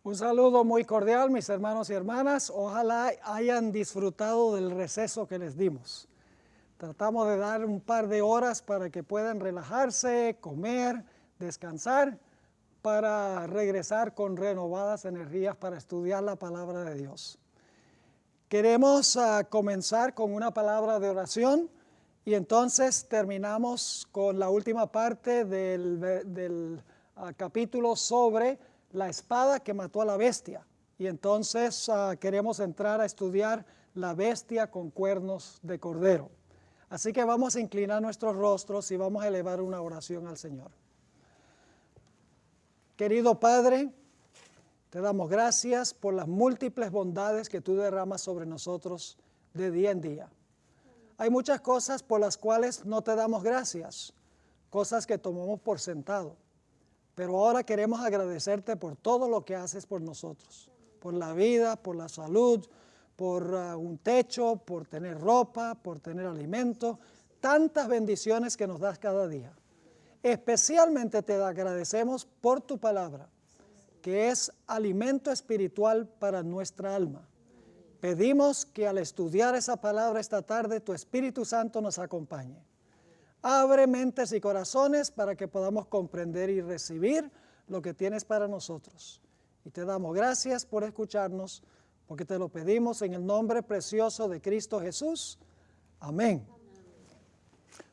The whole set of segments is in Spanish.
Un saludo muy cordial, mis hermanos y hermanas. Ojalá hayan disfrutado del receso que les dimos. Tratamos de dar un par de horas para que puedan relajarse, comer, descansar, para regresar con renovadas energías para estudiar la palabra de Dios. Queremos comenzar con una palabra de oración y entonces terminamos con la última parte del capítulo sobre la espada que mató a la bestia. Y entonces queremos entrar a estudiar la bestia con cuernos de cordero. Así que vamos a inclinar nuestros rostros y vamos a elevar una oración al Señor. Querido Padre, te damos gracias por las múltiples bondades que tú derramas sobre nosotros de día en día. Hay muchas cosas por las cuales no te damos gracias, cosas que tomamos por sentado. Pero ahora queremos agradecerte por todo lo que haces por nosotros, por la vida, por la salud, por un techo, por tener ropa, por tener alimento, tantas bendiciones que nos das cada día. Especialmente te agradecemos por tu palabra, que es alimento espiritual para nuestra alma. Pedimos que al estudiar esa palabra esta tarde, tu Espíritu Santo nos acompañe. Abre mentes y corazones para que podamos comprender y recibir lo que tienes para nosotros. Y te damos gracias por escucharnos, porque te lo pedimos en el nombre precioso de Cristo Jesús. Amén.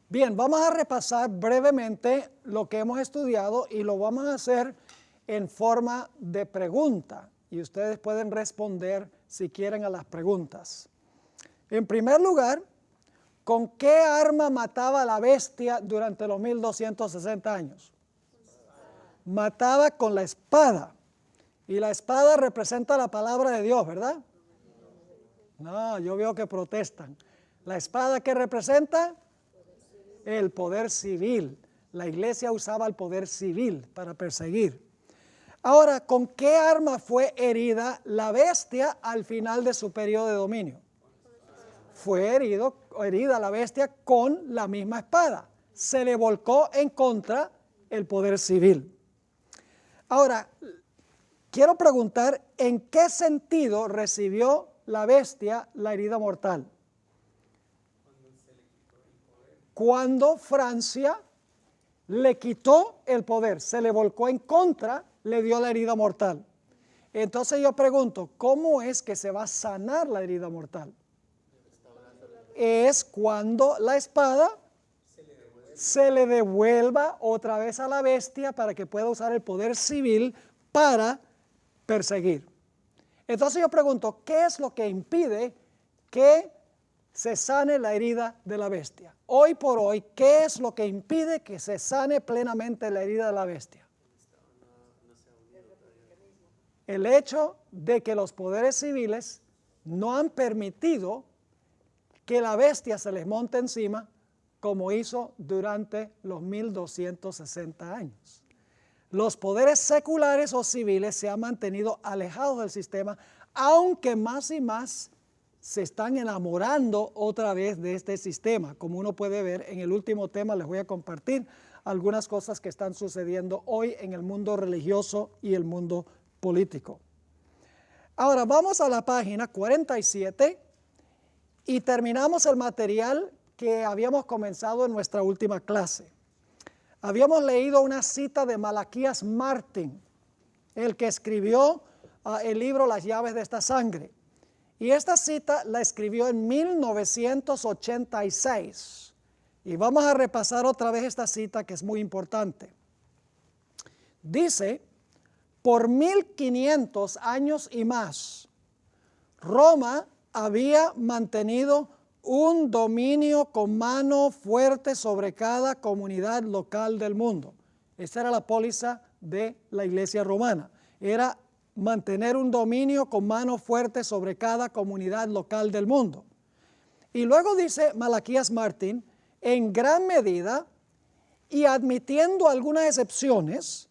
Bien, vamos a repasar brevemente lo que hemos estudiado y lo vamos a hacer en forma de pregunta. Y ustedes pueden responder si quieren a las preguntas. En primer lugar, ¿con qué arma mataba a la bestia durante los 1260 años? Mataba con la espada. Y la espada representa la palabra de Dios, ¿verdad? No, yo veo que protestan. ¿La espada qué representa? El poder civil. La iglesia usaba el poder civil para perseguir. Ahora, ¿con qué arma fue herida la bestia al final de su periodo de dominio? Fue herida la bestia con la misma espada. Se le volcó en contra el poder civil. Ahora, quiero preguntar, ¿en qué sentido recibió la bestia la herida mortal? Cuando Francia le quitó el poder, se le volcó en contra, le dio la herida mortal. Entonces yo pregunto, ¿cómo es que se va a sanar la herida mortal? Es cuando la espada se le devuelva otra vez a la bestia para que pueda usar el poder civil para perseguir. Entonces yo pregunto, ¿qué es lo que impide que se sane la herida de la bestia? Hoy por hoy, ¿qué es lo que impide que se sane plenamente la herida de la bestia? El hecho de que los poderes civiles no han permitido que la bestia se les monte encima como hizo durante los 1260 años. Los poderes seculares o civiles se han mantenido alejados del sistema, aunque más y más se están enamorando otra vez de este sistema. Como uno puede ver en el último tema, les voy a compartir algunas cosas que están sucediendo hoy en el mundo religioso y el mundo político. Ahora vamos a la página 47 y terminamos el material que habíamos comenzado en nuestra última clase. Habíamos leído una cita de Malaquías Martín, el que escribió el libro Las llaves de esta sangre. Y esta cita la escribió en 1986. Y vamos a repasar otra vez esta cita que es muy importante. Dice, por 1500 años y más, Roma había mantenido un dominio con mano fuerte sobre cada comunidad local del mundo. Esa era la póliza de la iglesia romana. Era mantener un dominio con mano fuerte sobre cada comunidad local del mundo. Y luego dice Malaquías Martín, en gran medida y admitiendo algunas excepciones,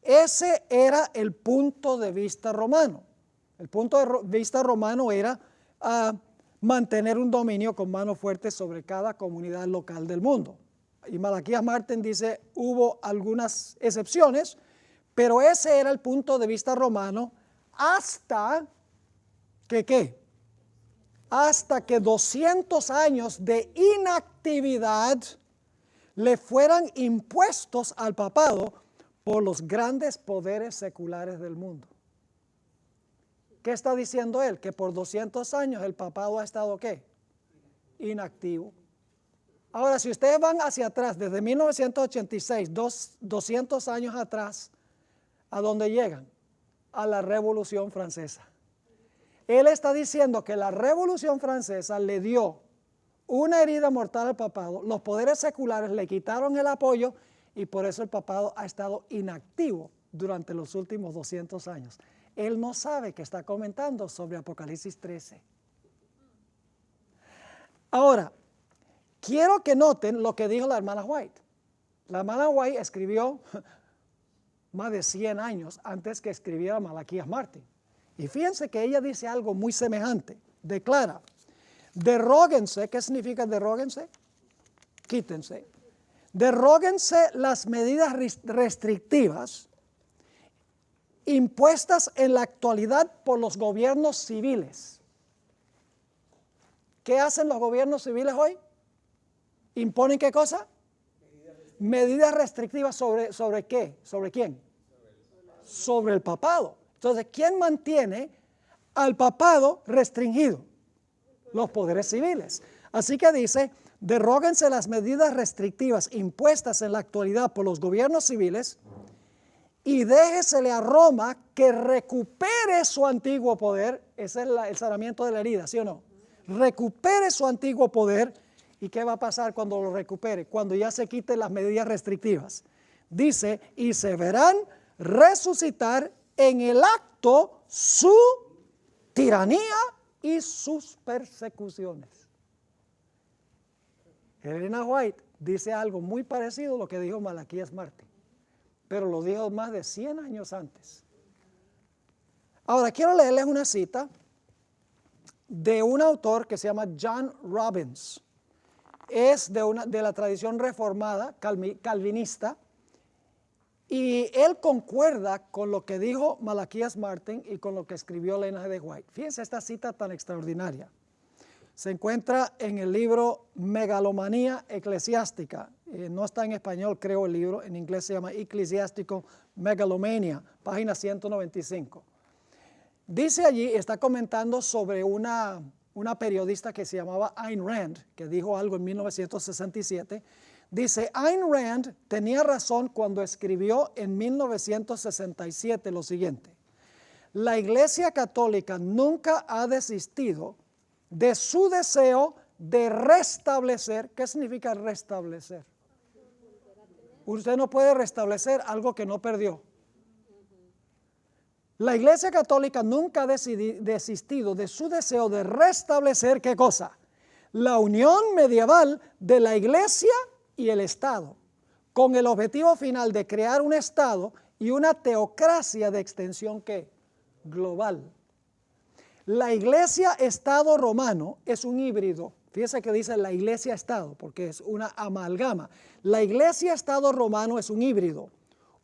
ese era el punto de vista romano. El punto de vista romano era mantener un dominio con mano fuerte sobre cada comunidad local del mundo. Y Malaquías Martín dice, hubo algunas excepciones, pero ese era el punto de vista romano hasta que ¿qué? Hasta que 200 años de inactividad le fueran impuestos al papado por los grandes poderes seculares del mundo. ¿Qué está diciendo él? Que por 200 años el papado ha estado ¿qué? Inactivo. Ahora, si ustedes van hacia atrás, desde 1986, 200 años atrás, ¿a dónde llegan? A la Revolución Francesa. Él está diciendo que la Revolución Francesa le dio una herida mortal al papado, los poderes seculares le quitaron el apoyo y por eso el papado ha estado inactivo durante los últimos 200 años. Él no sabe que está comentando sobre Apocalipsis 13. Ahora, quiero que noten lo que dijo la hermana White. La hermana White escribió más de 100 años antes que escribiera Malaquías Martín. Y fíjense que ella dice algo muy semejante. Declara, derróguense, ¿qué significa derróguense? Quítense. Derróguense las medidas restrictivas impuestas en la actualidad por los gobiernos civiles. ¿Qué hacen los gobiernos civiles hoy? ¿Imponen qué cosa? Medidas restrictivas sobre qué? ¿Sobre quién? Sobre el papado. Entonces, ¿quién mantiene al papado restringido? Los poderes civiles. Así que dice, derróguense las medidas restrictivas impuestas en la actualidad por los gobiernos civiles y déjesele a Roma que recupere su antiguo poder. Ese es el sanamiento de la herida, ¿sí o no? Recupere su antiguo poder. ¿Y qué va a pasar cuando lo recupere? Cuando ya se quiten las medidas restrictivas. Dice, y se verán resucitar en el acto su tiranía y sus persecuciones. Elena White dice algo muy parecido a lo que dijo Malaquías Martín, pero lo dijo más de 100 años antes. Ahora, quiero leerles una cita de un autor que se llama John Robbins. Es de la tradición reformada, calvinista, y él concuerda con lo que dijo Malaquías Martín y con lo que escribió Elena de White. Fíjense esta cita tan extraordinaria. Se encuentra en el libro Megalomanía Eclesiástica. No está en español, creo, el libro. En inglés se llama Eclesiástico Megalomania, página 195. Dice allí, está comentando sobre una periodista que se llamaba Ayn Rand, que dijo algo en 1967. Dice, Ayn Rand tenía razón cuando escribió en 1967 lo siguiente: la Iglesia Católica nunca ha desistido de su deseo de restablecer. ¿Qué significa restablecer? Usted no puede restablecer algo que no perdió. La Iglesia Católica nunca ha desistido de su deseo de restablecer, ¿qué cosa? La unión medieval de la Iglesia y el Estado, con el objetivo final de crear un Estado y una teocracia de extensión ¿qué? Global. La Iglesia-Estado romano es un híbrido. Fíjese que dice la Iglesia-Estado, porque es una amalgama. La Iglesia-Estado romano es un híbrido,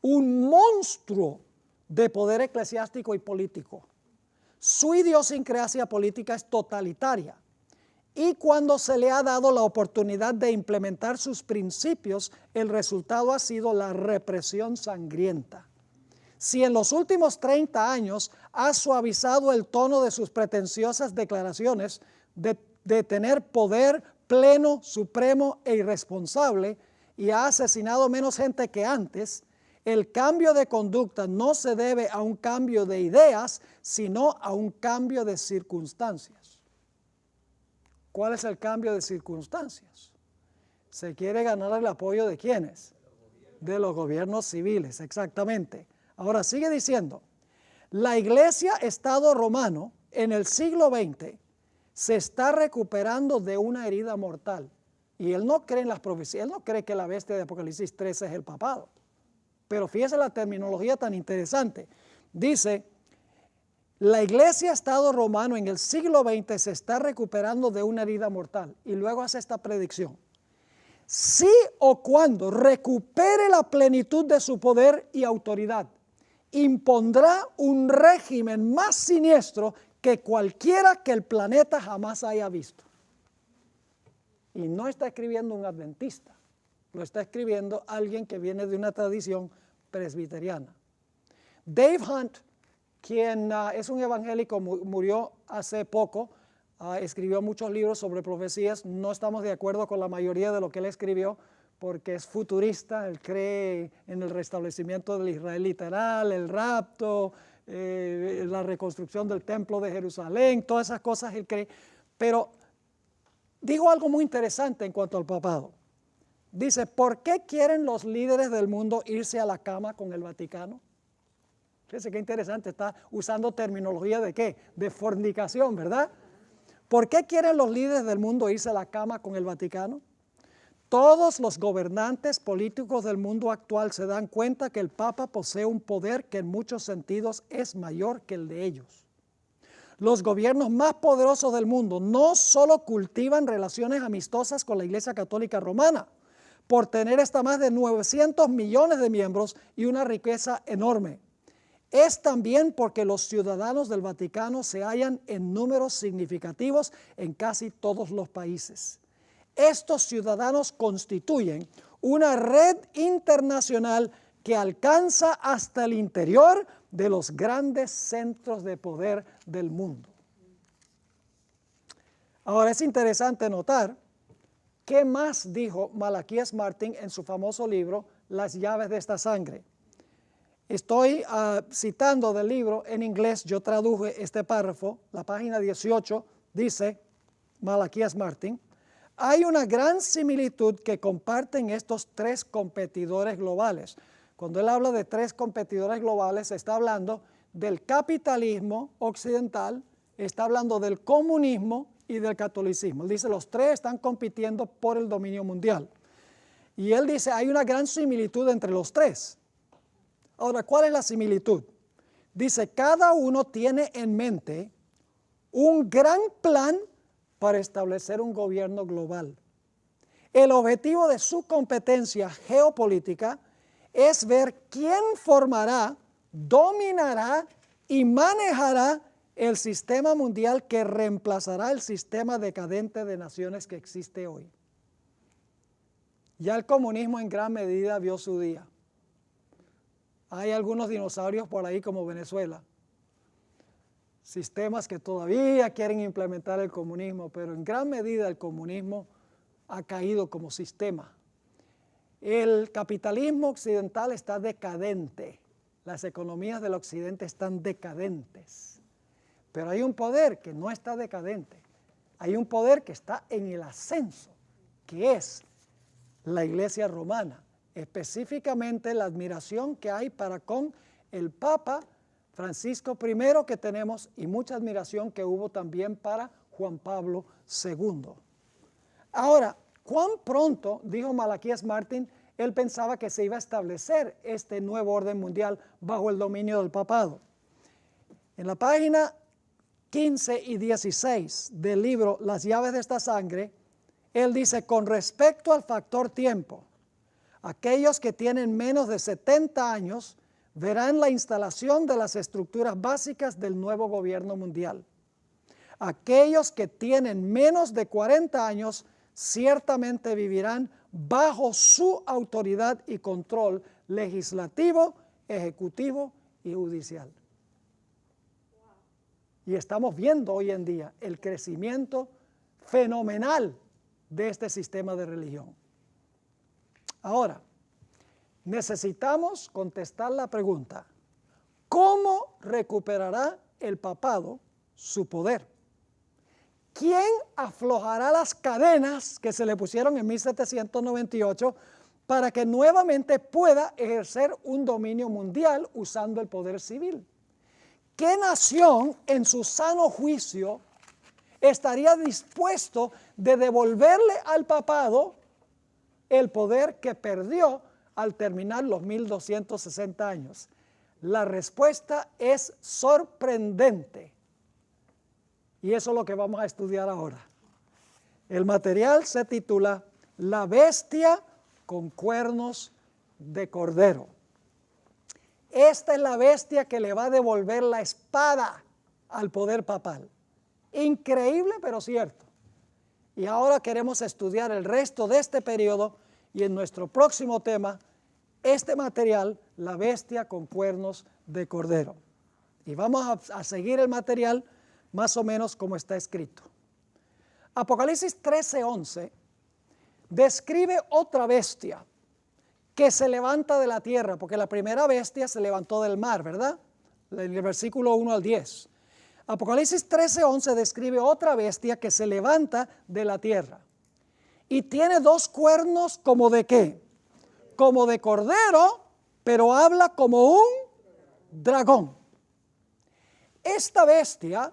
un monstruo de poder eclesiástico y político. Su idiosincrasia política es totalitaria. Y cuando se le ha dado la oportunidad de implementar sus principios, el resultado ha sido la represión sangrienta. Si en los últimos 30 años ha suavizado el tono de sus pretenciosas declaraciones de tener poder pleno, supremo e irresponsable y ha asesinado menos gente que antes, el cambio de conducta no se debe a un cambio de ideas, sino a un cambio de circunstancias. ¿Cuál es el cambio de circunstancias? Se quiere ganar el apoyo de ¿quiénes? De los gobiernos civiles, exactamente. Ahora sigue diciendo, la Iglesia-Estado romano en el siglo XX se está recuperando de una herida mortal. Y él no cree en las profecías, él no cree que la bestia de Apocalipsis 13 es el papado. Pero fíjese la terminología tan interesante. Dice, la Iglesia-Estado romano en el siglo XX se está recuperando de una herida mortal. Y luego hace esta predicción. Si o cuando recupere la plenitud de su poder y autoridad impondrá un régimen más siniestro que cualquiera que el planeta jamás haya visto. Y no está escribiendo un adventista, lo está escribiendo alguien que viene de una tradición presbiteriana. Dave Hunt, quien es un evangélico, murió hace poco, escribió muchos libros sobre profecías. No estamos de acuerdo con la mayoría de lo que él escribió porque es futurista, él cree en el restablecimiento del Israel literal, el rapto, la reconstrucción del templo de Jerusalén, todas esas cosas él cree. Pero dijo algo muy interesante en cuanto al papado. Dice, ¿por qué quieren los líderes del mundo irse a la cama con el Vaticano? Fíjense qué interesante, está usando terminología de ¿qué? De fornicación, ¿verdad? ¿Por qué quieren los líderes del mundo irse a la cama con el Vaticano? Todos los gobernantes políticos del mundo actual se dan cuenta que el Papa posee un poder que en muchos sentidos es mayor que el de ellos. Los gobiernos más poderosos del mundo no solo cultivan relaciones amistosas con la Iglesia Católica Romana, por tener esta más de 900 millones de miembros y una riqueza enorme. Es también porque los ciudadanos del Vaticano se hallan en números significativos en casi todos los países. Estos ciudadanos constituyen una red internacional que alcanza hasta el interior de los grandes centros de poder del mundo. Ahora es interesante notar qué más dijo Malaquías Martín en su famoso libro, Las llaves de esta sangre. Estoy citando del libro en inglés, yo traduje este párrafo, la página 18 dice, Malaquías Martín, hay una gran similitud que comparten estos tres competidores globales. Cuando él habla de tres competidores globales, está hablando del capitalismo occidental, está hablando del comunismo y del catolicismo. Él dice, los tres están compitiendo por el dominio mundial. Y él dice, hay una gran similitud entre los tres. Ahora, ¿cuál es la similitud? Dice, cada uno tiene en mente un gran plan para establecer un gobierno global. El objetivo de su competencia geopolítica es ver quién formará, dominará y manejará el sistema mundial que reemplazará el sistema decadente de naciones que existe hoy. Ya el comunismo en gran medida vio su día. Hay algunos dinosaurios por ahí como Venezuela. Sistemas que todavía quieren implementar el comunismo, pero en gran medida el comunismo ha caído como sistema. El capitalismo occidental está decadente. Las economías del occidente están decadentes. Pero hay un poder que no está decadente. Hay un poder que está en el ascenso, que es la Iglesia romana. Específicamente la admiración que hay para con el Papa Francisco I que tenemos y mucha admiración que hubo también para Juan Pablo II. Ahora, ¿cuán pronto, dijo Malaquías Martín, él pensaba que se iba a establecer este nuevo orden mundial bajo el dominio del papado? En la página 15 y 16 del libro Las llaves de esta sangre, él dice, con respecto al factor tiempo, aquellos que tienen menos de 70 años verán la instalación de las estructuras básicas del nuevo gobierno mundial. Aquellos que tienen menos de 40 años ciertamente vivirán bajo su autoridad y control legislativo, ejecutivo y judicial. Y estamos viendo hoy en día el crecimiento fenomenal de este sistema de religión. Ahora, necesitamos contestar la pregunta, ¿cómo recuperará el papado su poder? ¿Quién aflojará las cadenas que se le pusieron en 1798 para que nuevamente pueda ejercer un dominio mundial usando el poder civil? ¿Qué nación en su sano juicio estaría dispuesto de devolverle al papado el poder que perdió al terminar los 1260 años? La respuesta es sorprendente. Y eso es lo que vamos a estudiar ahora. El material se titula La bestia con cuernos de cordero. Esta es la bestia que le va a devolver la espada al poder papal. Increíble, pero cierto. Y ahora queremos estudiar el resto de este periodo y en nuestro próximo tema, este material, la bestia con cuernos de cordero. Y vamos a seguir el material más o menos como está escrito. Apocalipsis 13:11 describe otra bestia que se levanta de la tierra, porque la primera bestia se levantó del mar, ¿verdad? En el versículo 1 al 10. Apocalipsis 13:11 describe otra bestia que se levanta de la tierra. Y tiene dos cuernos como de ¿qué? Como de cordero, pero habla como un dragón. Esta bestia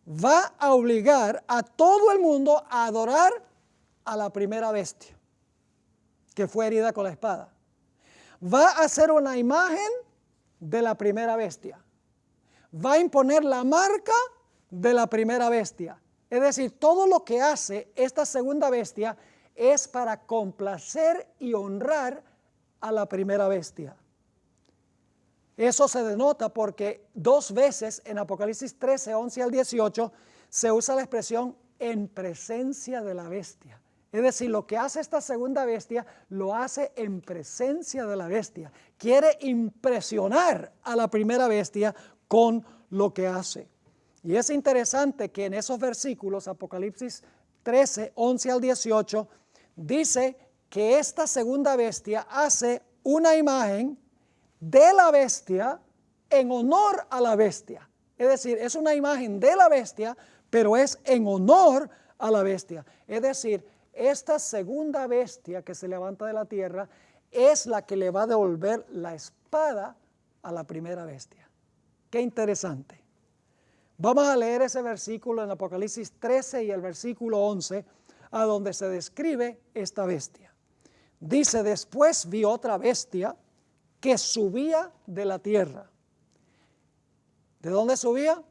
va a obligar a todo el mundo a adorar a la primera bestia, que fue herida con la espada. Va a hacer una imagen de la primera bestia. Va a imponer la marca de la primera bestia. Es decir, todo lo que hace esta segunda bestia es para complacer y honrar a la primera bestia. Eso se denota porque dos veces en Apocalipsis 13:11 al 18 se usa la expresión en presencia de la bestia. Es decir, lo que hace esta segunda bestia, lo hace en presencia de la bestia. Quiere impresionar a la primera bestia con lo que hace. Y es interesante que en esos versículos, Apocalipsis 13:11 al 18, dice que esta segunda bestia hace una imagen de la bestia en honor a la bestia. Es decir, es una imagen de la bestia, pero es en honor a la bestia. Es decir, esta segunda bestia que se levanta de la tierra es la que le va a devolver la espada a la primera bestia. Qué interesante. Vamos a leer ese versículo en Apocalipsis 13 y el versículo 11, a donde se describe esta bestia. Dice, después vi otra bestia que subía de la tierra. ¿De dónde subía?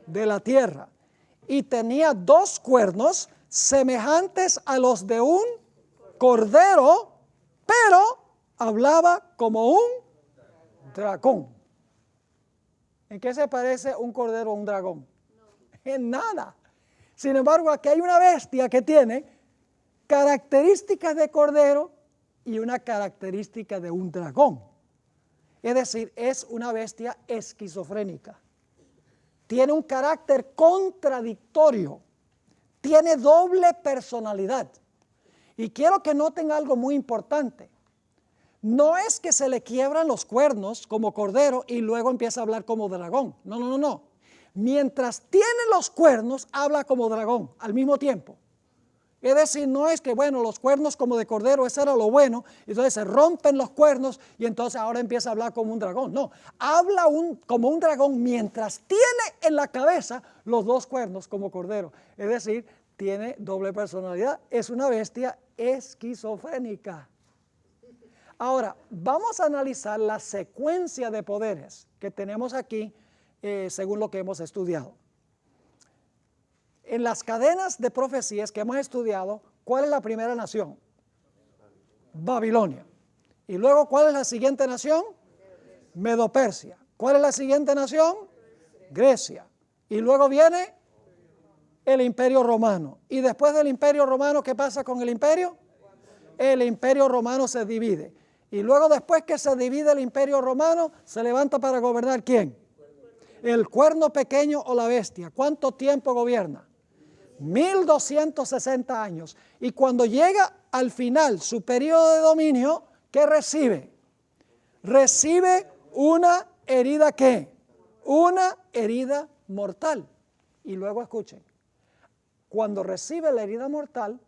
De la tierra. Y tenía dos cuernos semejantes a los de un cordero, pero hablaba como un dragón. ¿En qué se parece un cordero a un dragón? No. En nada. Sin embargo, aquí hay una bestia que tiene características de cordero y una característica de un dragón. Es decir, es una bestia esquizofrénica. Tiene un carácter contradictorio. Tiene doble personalidad. Y quiero que noten algo muy importante. No es que se le quiebran los cuernos como cordero y luego empieza a hablar como dragón. No, no, no, no. Mientras tiene los cuernos, habla como dragón al mismo tiempo. Es decir, no es que, bueno, los cuernos como de cordero, eso era lo bueno, entonces se rompen los cuernos y entonces ahora empieza a hablar como un dragón. No, habla como un dragón mientras tiene en la cabeza los dos cuernos como cordero. Es decir, tiene doble personalidad, es una bestia esquizofrénica. Ahora, vamos a analizar la secuencia de poderes que tenemos aquí según lo que hemos estudiado. En las cadenas de profecías que hemos estudiado, ¿cuál es la primera nación? Babilonia. Y luego, ¿cuál es la siguiente nación? Medo-Persia. ¿Cuál es la siguiente nación? Grecia. Y luego viene el Imperio Romano. Y después del Imperio Romano, ¿qué pasa con el imperio? El Imperio Romano se divide. Y luego, después que se divide el Imperio Romano, se levanta para gobernar ¿quién? El cuerno pequeño o la bestia. ¿Cuánto tiempo gobierna? 1260 años. Y cuando llega al final su periodo de dominio, ¿qué recibe? Recibe una herida ¿qué? Una herida mortal. Y luego escuchen, cuando recibe la herida mortal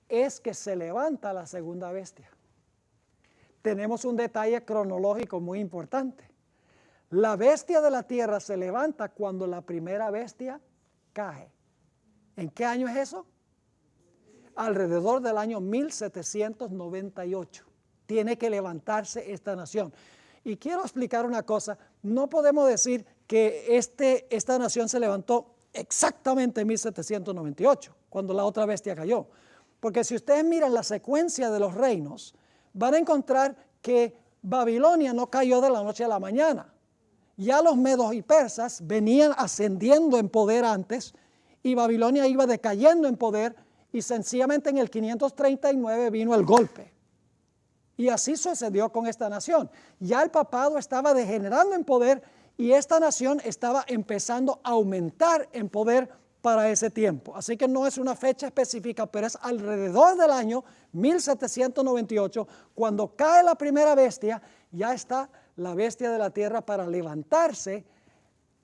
es que se levanta la segunda bestia. Tenemos un detalle cronológico muy importante. La bestia de la tierra se levanta cuando la primera bestia cae. ¿En qué año es eso? Alrededor del año 1798. Tiene que levantarse esta nación. Y quiero explicar una cosa. No podemos decir que esta nación se levantó exactamente en 1798, cuando la otra bestia cayó. Porque si ustedes miran la secuencia de los reinos, van a encontrar que Babilonia no cayó de la noche a la mañana. Ya los medos y persas venían ascendiendo en poder antes y Babilonia iba decayendo en poder y sencillamente en el 539 vino el golpe. Y así sucedió con esta nación. Ya el papado estaba degenerando en poder y esta nación estaba empezando a aumentar en poder para ese tiempo. Así que no es una fecha específica, pero es alrededor del año 1798, cuando cae la primera bestia, ya está la bestia de la tierra para levantarse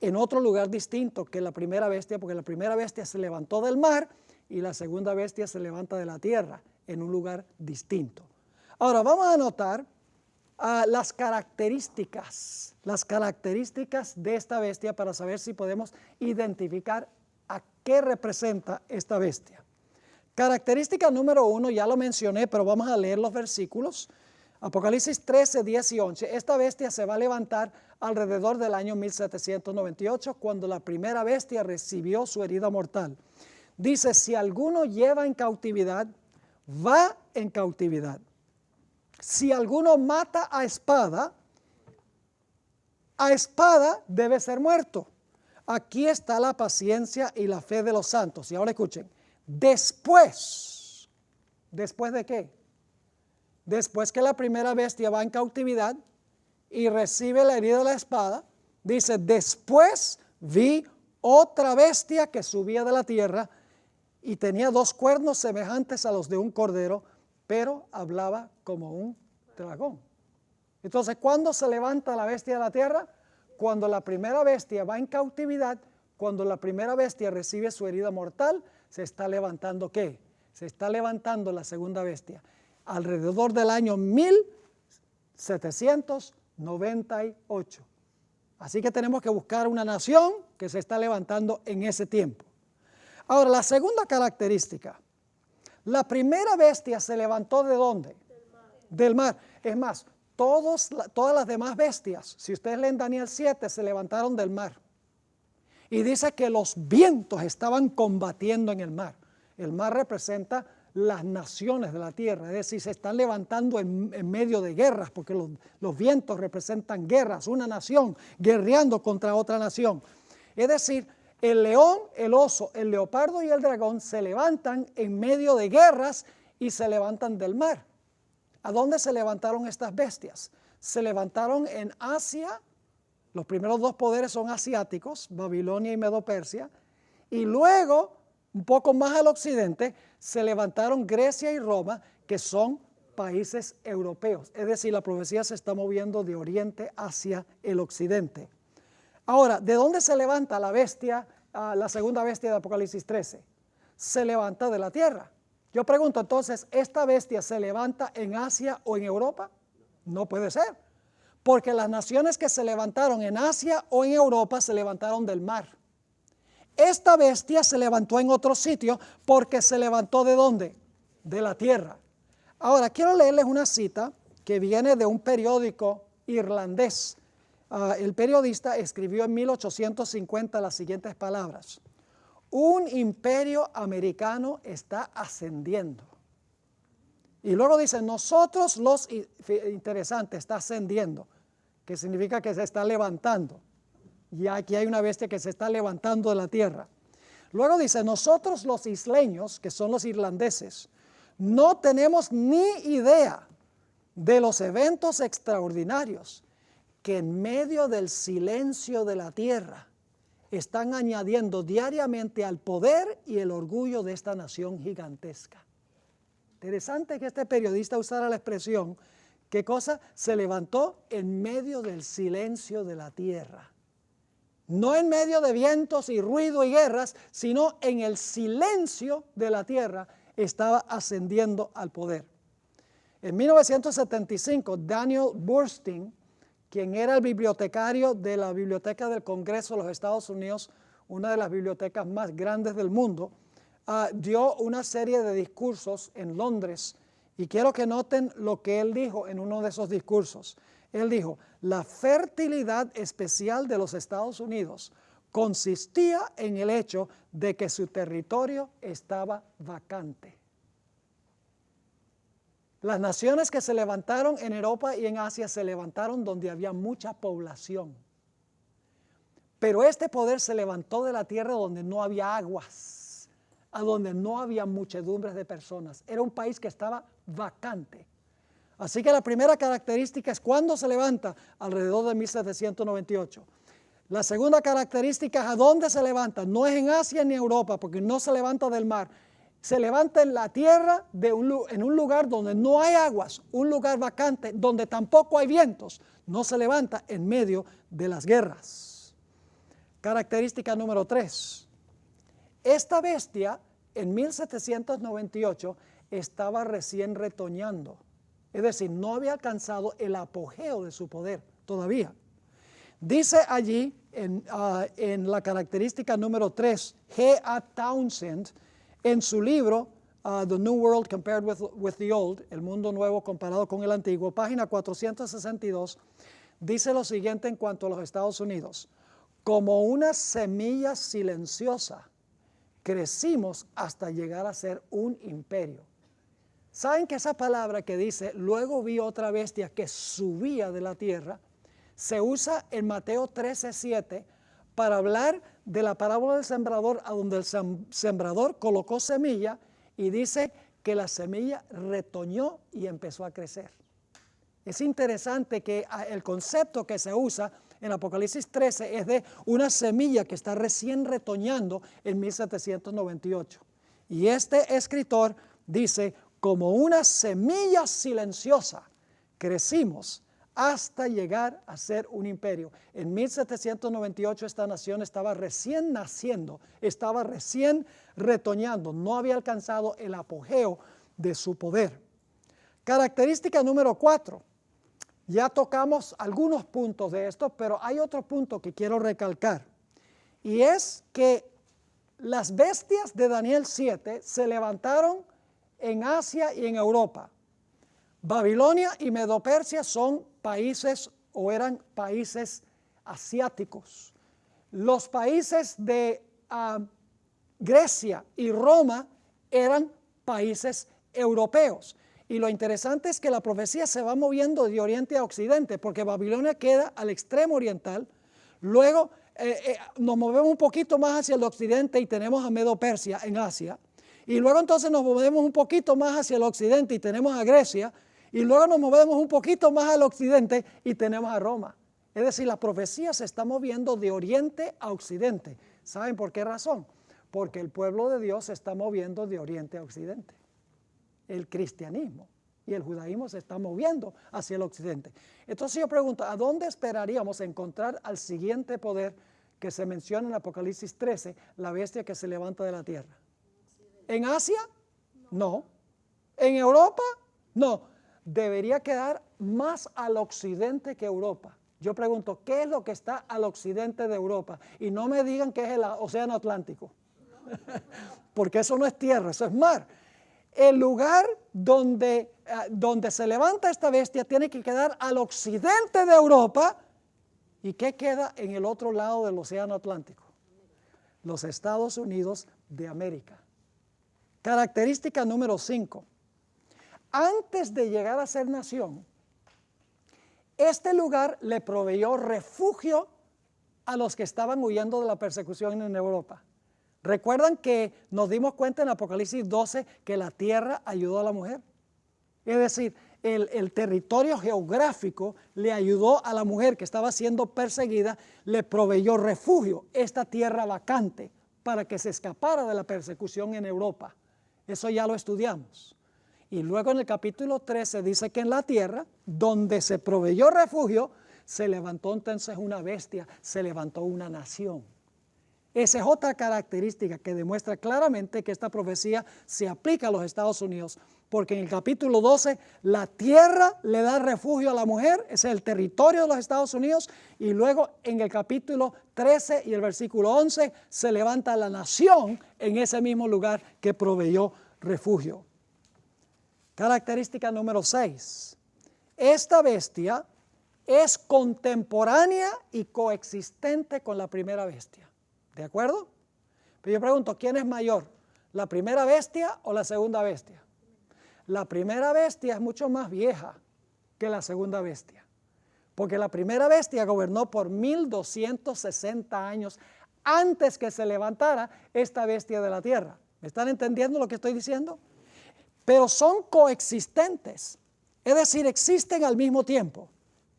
en otro lugar distinto que la primera bestia, porque la primera bestia se levantó del mar y la segunda bestia se levanta de la tierra en un lugar distinto. Ahora vamos a notar las características de esta bestia para saber si podemos identificar a qué representa esta bestia. Característica número 1, ya lo mencioné, pero vamos a leer los versículos. Apocalipsis 13, 10 y 11. Esta bestia se va a levantar alrededor del año 1798, cuando la primera bestia recibió su herida mortal. Dice, si alguno lleva en cautividad, va en cautividad. Si alguno mata a espada debe ser muerto. Aquí está la paciencia y la fe de los santos. Y ahora escuchen, ¿después de qué? Después que la primera bestia va en cautividad y recibe la herida de la espada, dice, después vi otra bestia que subía de la tierra y tenía 2 cuernos semejantes a los de un cordero, pero hablaba como un dragón. Entonces, ¿cuándo se levanta la bestia de la tierra? Cuando la primera bestia va en cautividad, cuando la primera bestia recibe su herida mortal, se está levantando ¿qué? Se está levantando la segunda bestia. Alrededor del año 1798. Así que tenemos que buscar una nación que se está levantando en ese tiempo. Ahora, la segunda característica. La primera bestia se levantó ¿de dónde? Del mar. Es más, todas las demás bestias, si ustedes leen Daniel 7, se levantaron del mar. Y dice que los vientos estaban combatiendo en el mar. El mar representa las naciones de la tierra, es decir, se están levantando en medio de guerras, porque los vientos representan guerras, una nación guerreando contra otra nación. Es decir, el león, el oso, el leopardo y el dragón se levantan en medio de guerras y se levantan del mar. ¿A dónde se levantaron estas bestias? Se levantaron en Asia. Los primeros 2 poderes son asiáticos, Babilonia y Medo-Persia, y luego, un poco más al occidente, se levantaron Grecia y Roma, que son países europeos. Es decir, la profecía se está moviendo de oriente hacia el occidente. Ahora, ¿de dónde se levanta la bestia, la segunda bestia de Apocalipsis 13? Se levanta de la tierra. Yo pregunto entonces, ¿esta bestia se levanta en Asia o en Europa? No puede ser, porque las naciones que se levantaron en Asia o en Europa se levantaron del mar. Esta bestia se levantó en otro sitio porque se levantó ¿de dónde? De la tierra. Ahora, quiero leerles una cita que viene de un periódico irlandés. El periodista escribió en 1850 las siguientes palabras. Un imperio americano está ascendiendo. Y luego dice, nosotros los, interesante, está ascendiendo, que significa que se está levantando. Y aquí hay una bestia que se está levantando de la tierra. Luego dice, nosotros los isleños, que son los irlandeses, no tenemos ni idea de los eventos extraordinarios que en medio del silencio de la tierra están añadiendo diariamente al poder y el orgullo de esta nación gigantesca. Interesante que este periodista usara la expresión, ¿qué cosa? Se levantó en medio del silencio de la tierra. No en medio de vientos y ruido y guerras, sino en el silencio de la tierra estaba ascendiendo al poder. En 1975, Daniel Bernstein, quien era el bibliotecario de la Biblioteca del Congreso de los Estados Unidos, una de las bibliotecas más grandes del mundo, dio una serie de discursos en Londres, y quiero que noten lo que él dijo en uno de esos discursos. Él dijo, la fertilidad especial de los Estados Unidos consistía en el hecho de que su territorio estaba vacante. Las naciones que se levantaron en Europa y en Asia se levantaron donde había mucha población. Pero este poder se levantó de la tierra donde no había aguas, a donde no había muchedumbres de personas. Era un país que estaba vacante. Así que la primera característica es cuando se levanta, alrededor de 1798. La segunda característica es a dónde se levanta. No es en Asia ni Europa, porque no se levanta del mar. Se levanta en la tierra, en un lugar donde no hay aguas, un lugar vacante, donde tampoco hay vientos. No se levanta en medio de las guerras. Característica número 3. Esta bestia, en 1798, estaba recién retoñando. Es decir, no había alcanzado el apogeo de su poder todavía. Dice allí en la característica número 3, G.A. Townsend, en su libro The New World Compared with the Old, el mundo nuevo comparado con el antiguo, página 462, dice lo siguiente en cuanto a los Estados Unidos: como una semilla silenciosa, crecimos hasta llegar a ser un imperio. ¿Saben que esa palabra que dice, luego vi otra bestia que subía de la tierra, se usa en Mateo 13:7 para hablar de la parábola del sembrador, a donde el sembrador colocó semilla y dice que la semilla retoñó y empezó a crecer? Es interesante que el concepto que se usa en Apocalipsis 13 es de una semilla que está recién retoñando en 1798. Y este escritor dice, como una semilla silenciosa, crecimos hasta llegar a ser un imperio. En 1798 esta nación estaba recién naciendo, estaba recién retoñando, no había alcanzado el apogeo de su poder. Característica número 4. Ya tocamos algunos puntos de esto, pero hay otro punto que quiero recalcar. Y es que las bestias de Daniel 7 se levantaron en Asia y en Europa. Babilonia y Medo-Persia son países o eran países asiáticos. Los países de Grecia y Roma eran países europeos. Y lo interesante es que la profecía se va moviendo de oriente a occidente, porque Babilonia queda al extremo oriental. Luego nos movemos un poquito más hacia el occidente y tenemos a Medo-Persia en Asia. Y luego entonces nos movemos un poquito más hacia el occidente y tenemos a Grecia. Y luego nos movemos un poquito más al occidente y tenemos a Roma. Es decir, la profecía se está moviendo de oriente a occidente. ¿Saben por qué razón? Porque el pueblo de Dios se está moviendo de oriente a occidente. El cristianismo y el judaísmo se están moviendo hacia el occidente. Entonces yo pregunto, ¿a dónde esperaríamos encontrar al siguiente poder que se menciona en Apocalipsis 13, la bestia que se levanta de la tierra? ¿En Asia? No. ¿En Europa? No. Debería quedar más al occidente que Europa. Yo pregunto, ¿qué es lo que está al occidente de Europa? Y no me digan que es el océano Atlántico, porque eso no es tierra, eso es mar. El lugar donde se levanta esta bestia tiene que quedar al occidente de Europa. ¿Y qué queda en el otro lado del océano Atlántico? Los Estados Unidos de América. Característica número 5. Antes de llegar a ser nación, este lugar le proveyó refugio a los que estaban huyendo de la persecución en Europa. ¿Recuerdan que nos dimos cuenta en Apocalipsis 12 que la tierra ayudó a la mujer? Es decir, el territorio geográfico le ayudó a la mujer que estaba siendo perseguida, le proveyó refugio, esta tierra vacante, para que se escapara de la persecución en Europa. Eso ya lo estudiamos. Y luego en el capítulo 13 dice que en la tierra, donde se proveyó refugio, se levantó entonces una bestia, se levantó una nación. Esa es otra característica que demuestra claramente que esta profecía se aplica a los Estados Unidos, porque en el capítulo 12 la tierra le da refugio a la mujer, ese es el territorio de los Estados Unidos, y luego en el capítulo 13 y el versículo 11 se levanta la nación en ese mismo lugar que proveyó refugio. Característica número 6. Esta bestia es contemporánea y coexistente con la primera bestia. ¿De acuerdo? Pero yo pregunto, ¿quién es mayor? ¿La primera bestia o la segunda bestia? la primera bestia es mucho más vieja que la segunda bestia, porque la primera bestia gobernó por 1260 años antes que se levantara esta bestia de la tierra. ¿Me están entendiendo lo que estoy diciendo? Pero son coexistentes, es decir, existen al mismo tiempo,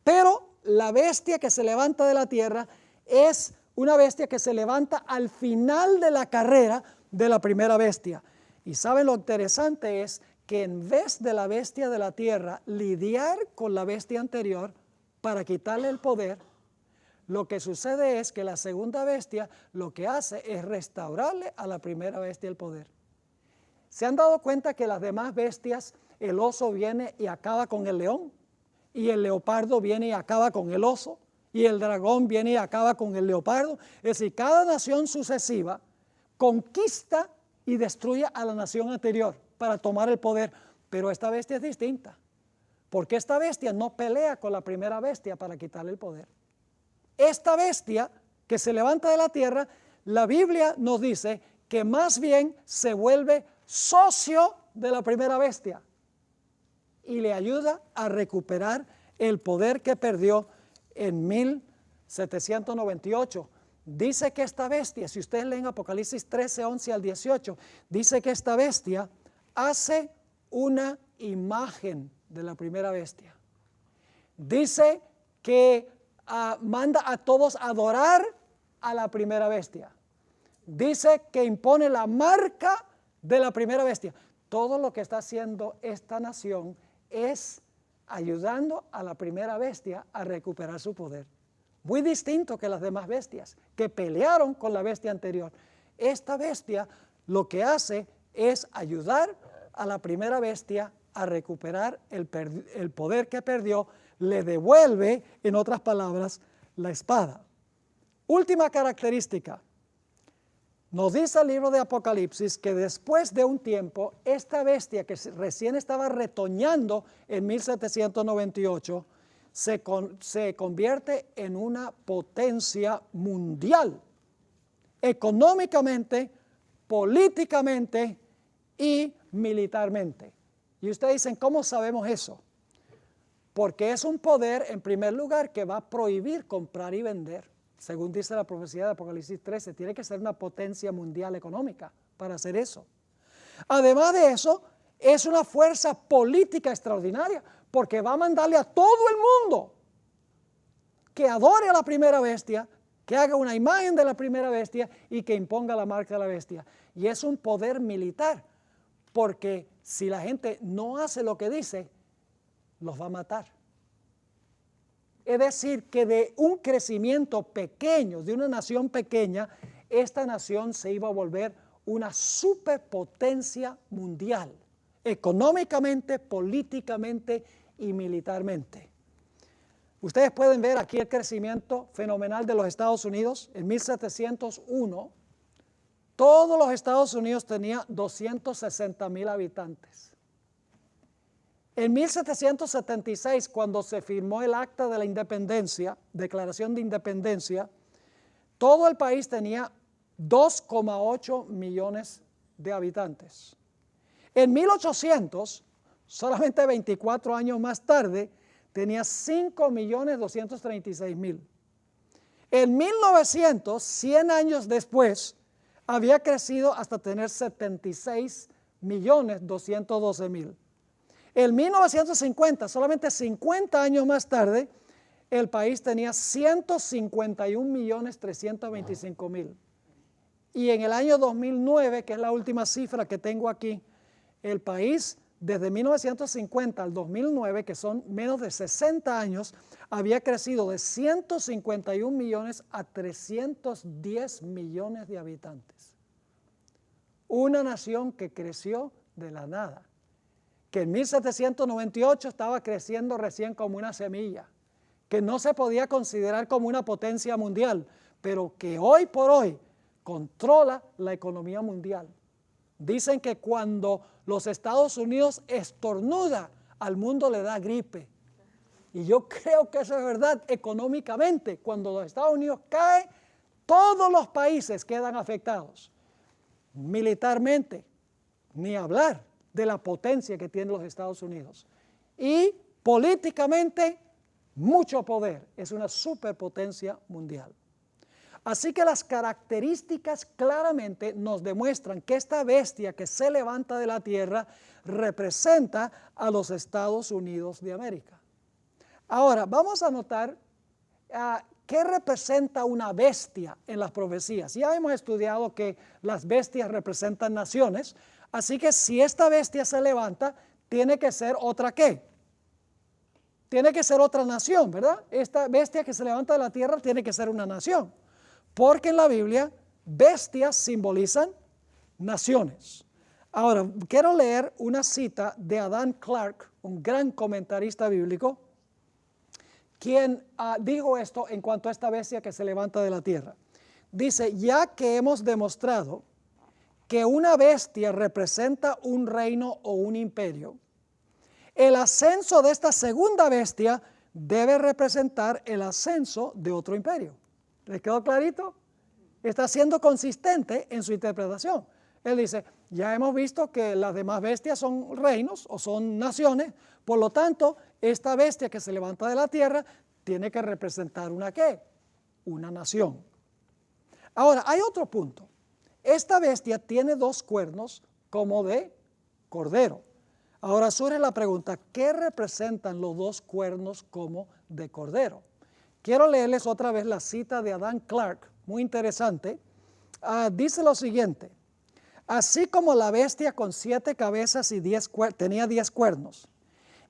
pero la bestia que se levanta de la tierra es una bestia que se levanta al final de la carrera de la primera bestia. Y ¿saben lo interesante? Es que en vez de la bestia de la tierra lidiar con la bestia anterior para quitarle el poder, lo que sucede es que la segunda bestia lo que hace es restaurarle a la primera bestia el poder. ¿Se han dado cuenta que las demás bestias, el oso viene y acaba con el león? Y el leopardo viene y acaba con el oso, y el dragón viene y acaba con el leopardo. Es decir, cada nación sucesiva conquista y destruye a la nación anterior para tomar el poder, pero esta bestia es distinta, porque esta bestia no pelea con la primera bestia para quitarle el poder. Esta bestia que se levanta de la tierra, la Biblia nos dice que más bien se vuelve socio de la primera bestia y le ayuda a recuperar el poder que perdió en 1798. Dice que esta bestia, si ustedes leen Apocalipsis 13, 11 al 18, dice que esta bestia hace una imagen de la primera bestia. Dice que manda a todos a adorar a la primera bestia. Dice que impone la marca de la primera bestia. Todo lo que está haciendo esta nación es ayudando a la primera bestia a recuperar su poder. Muy distinto que las demás bestias que pelearon con la bestia anterior. Esta bestia lo que hace es ayudar a la primera bestia a recuperar el poder que perdió, le devuelve, en otras palabras, la espada. Última característica. Nos dice el libro de Apocalipsis que después de un tiempo, esta bestia que recién estaba retoñando en 1798, se convierte en una potencia mundial, económicamente, políticamente y militarmente. Y ustedes dicen, ¿cómo sabemos eso? Porque es un poder, en primer lugar, que va a prohibir comprar y vender. Según dice la profecía de Apocalipsis 13, tiene que ser una potencia mundial económica para hacer eso. Además de eso, es una fuerza política extraordinaria, porque va a mandarle a todo el mundo que adore a la primera bestia, que haga una imagen de la primera bestia y que imponga la marca de la bestia. Y es un poder militar, porque si la gente no hace lo que dice, los va a matar. Es decir, que de un crecimiento pequeño, de una nación pequeña, esta nación se iba a volver una superpotencia mundial, económicamente, políticamente y militarmente. Ustedes pueden ver aquí el crecimiento fenomenal de los Estados Unidos. En 1701, todos los Estados Unidos tenían 260,000 habitantes. En 1776, cuando se firmó el Acta de la Independencia, Declaración de Independencia, todo el país tenía 2,8 millones de habitantes. En 1800, solamente 24 años más tarde, tenía 5,236,000. En 1900, 100 años después, había crecido hasta tener 76,212,000. En 1950, solamente 50 años más tarde, el país tenía 151,325,000. Y en el año 2009, que es la última cifra que tengo aquí, el país desde 1950 al 2009, que son menos de 60 años, había crecido de 151 millones a 310 millones de habitantes. Una nación que creció de la nada, que en 1798 estaba creciendo recién como una semilla, que no se podía considerar como una potencia mundial, pero que hoy por hoy controla la economía mundial. Dicen que cuando los Estados Unidos estornuda, al mundo le da gripe. Y yo creo que eso es verdad económicamente. Cuando los Estados Unidos caen, todos los países quedan afectados. Militarmente, ni hablar. de la potencia que tienen los Estados Unidos. Y políticamente, mucho poder. Es una superpotencia mundial. Así que las características claramente nos demuestran que esta bestia que se levanta de la tierra representa a los Estados Unidos de América. Ahora, vamos a notar qué representa una bestia en las profecías. Ya hemos estudiado que las bestias representan naciones, así que si esta bestia se levanta, tiene que ser otra ¿qué? Tiene que ser otra nación, ¿verdad? Esta bestia que se levanta de la tierra tiene que ser una nación. Porque en la Biblia, bestias simbolizan naciones. Ahora, quiero leer una cita de Adam Clarke, un gran comentarista bíblico, quien dijo esto en cuanto a esta bestia que se levanta de la tierra. Dice, ya que hemos demostrado que una bestia representa un reino o un imperio, el ascenso de esta segunda bestia debe representar el ascenso de otro imperio. ¿Les quedó clarito? Está siendo consistente en su interpretación. Él dice, ya hemos visto que las demás bestias son reinos o son naciones, por lo tanto, esta bestia que se levanta de la tierra tiene que representar una ¿qué? Una nación. Ahora, hay otro punto. Esta bestia tiene dos cuernos como de cordero. Ahora surge la pregunta, ¿qué representan los dos cuernos como de cordero? Quiero leerles otra vez la cita de Adam Clarke, muy interesante. Dice lo siguiente, así como la bestia con 7 cabezas y tenía 10 cuernos,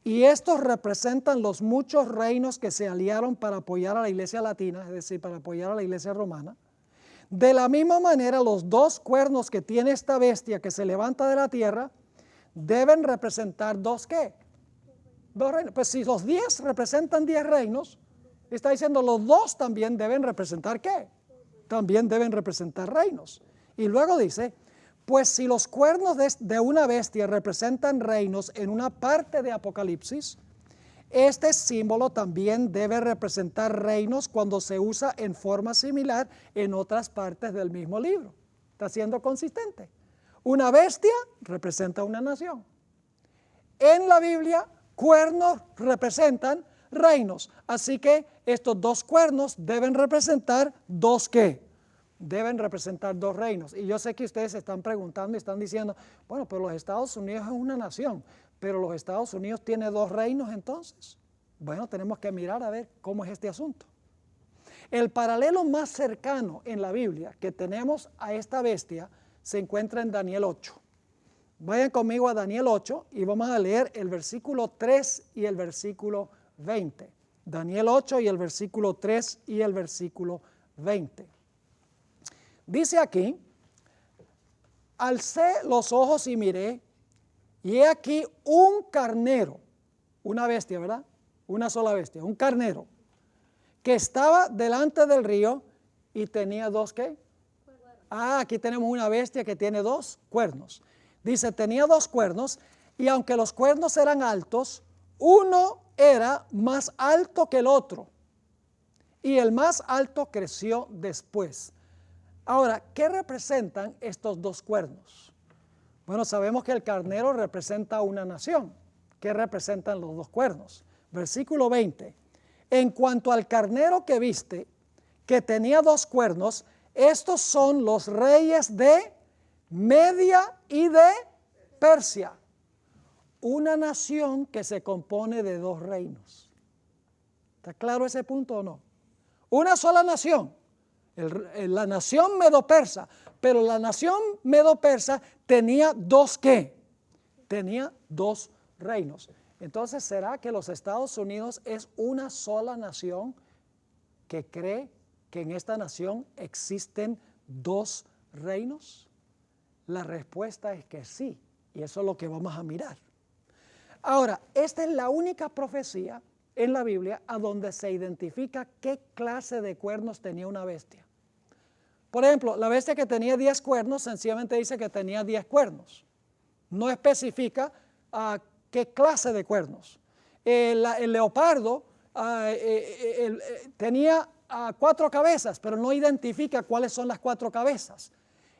y estos representan los muchos reinos que se aliaron para apoyar a la iglesia latina, es decir, para apoyar a la iglesia romana, de la misma manera los dos cuernos que tiene esta bestia que se levanta de la tierra, deben representar dos ¿qué? Dos reinos. Pues si los 10 representan 10 reinos, está diciendo los dos también deben representar ¿qué? También deben representar reinos. Y luego dice, pues si los cuernos de una bestia representan reinos en una parte de Apocalipsis, este símbolo también debe representar reinos cuando se usa en forma similar en otras partes del mismo libro. Está siendo consistente. Una bestia representa una nación. En la Biblia, cuernos representan reinos. Así que estos dos cuernos deben representar dos ¿qué? Deben representar dos reinos. Y yo sé que ustedes se están preguntando y están diciendo, bueno, pero los Estados Unidos es una nación, pero los Estados Unidos tiene dos reinos entonces. Bueno, tenemos que mirar a ver cómo es este asunto. El paralelo más cercano en la Biblia que tenemos a esta bestia se encuentra en Daniel 8. Vayan conmigo a Daniel 8 y vamos a leer el versículo 3 y el versículo 20. Daniel 8 y el versículo 3 y el versículo 20. Dice aquí, alcé los ojos y miré, y he aquí un carnero, una bestia, ¿verdad? Una sola bestia, un carnero, que estaba delante del río y tenía dos ¿qué? Aquí tenemos una bestia que tiene dos cuernos. Dice, tenía dos cuernos, y aunque los cuernos eran altos, uno era más alto que el otro, y el más alto creció después. Ahora, ¿qué representan estos dos cuernos? Bueno, sabemos que el carnero representa una nación. ¿Qué representan los dos cuernos? Versículo 20. En cuanto al carnero que viste, que tenía dos cuernos, estos son los reyes de Media y de Persia. Una nación que se compone de dos reinos. ¿Está claro ese punto o no? Una sola nación. La nación medo-persa, pero la nación medo-persa tenía dos ¿qué? Tenía dos reinos. Entonces, ¿será que los Estados Unidos es una sola nación que cree que en esta nación existen dos reinos? La respuesta es que sí, y eso es lo que vamos a mirar. Ahora, esta es la única profecía en la Biblia a donde se identifica qué clase de cuernos tenía una bestia. Por ejemplo, la bestia que tenía 10 cuernos sencillamente dice que tenía 10 cuernos. No especifica qué clase de cuernos. El leopardo tenía 4 cabezas, pero no identifica cuáles son las 4 cabezas.